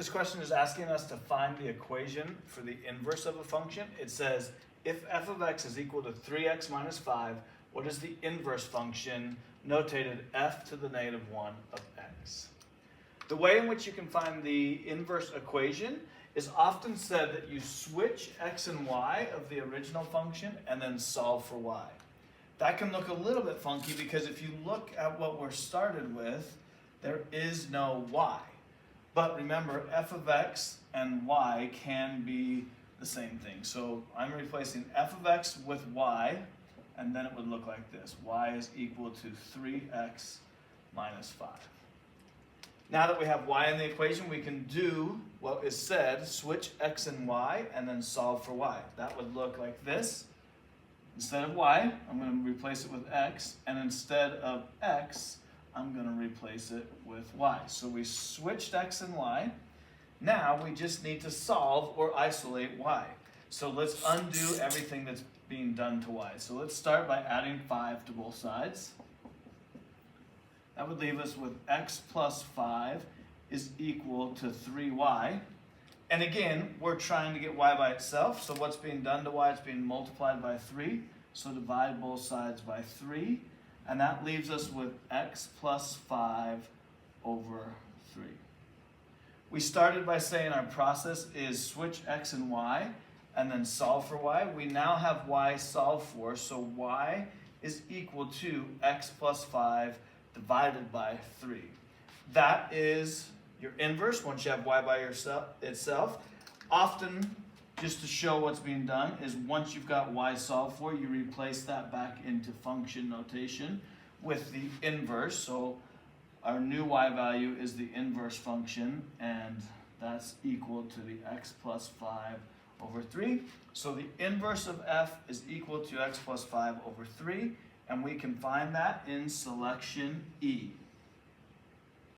This question is asking us to find the equation for the inverse of a function. It says, if f of x is equal to 3x minus 5, what is the inverse function notated f to the negative 1 of x? The way in which you can find the inverse equation is often said that you switch x and y of the original function and then solve for y. That can look a little bit funky because if you look at what we're started with, there is no y. But remember, f of x and y can be the same thing. So I'm replacing f of x with y, and then it would look like this. Y is equal to 3x minus 5. Now that we have y in the equation, we can do what is said, switch x and y, and then solve for y. That would look like this. Instead of y, I'm going to replace it with x, and instead of x, I'm going to replace it with y. So we switched x and y. Now we just need to solve or isolate y. So let's undo everything that's being done to y. So let's start by adding 5 to both sides. That would leave us with x plus 5 is equal to 3y. And again, we're trying to get y by itself. So what's being done to y? It's being multiplied by 3. So divide both sides by 3. And that leaves us with x plus 5 over 3. We started by saying our process is switch x and y and then solve for y. We now have y solved for, so y is equal to x plus 5 divided by 3. That is your inverse once you have y by itself. Often, just to show what's being done, is once you've got y solved for, you replace that back into function notation with the inverse. So our new y value is the inverse function, and that's equal to the x plus 5 over 3. So the inverse of f is equal to x plus 5 over 3, and we can find that in selection E.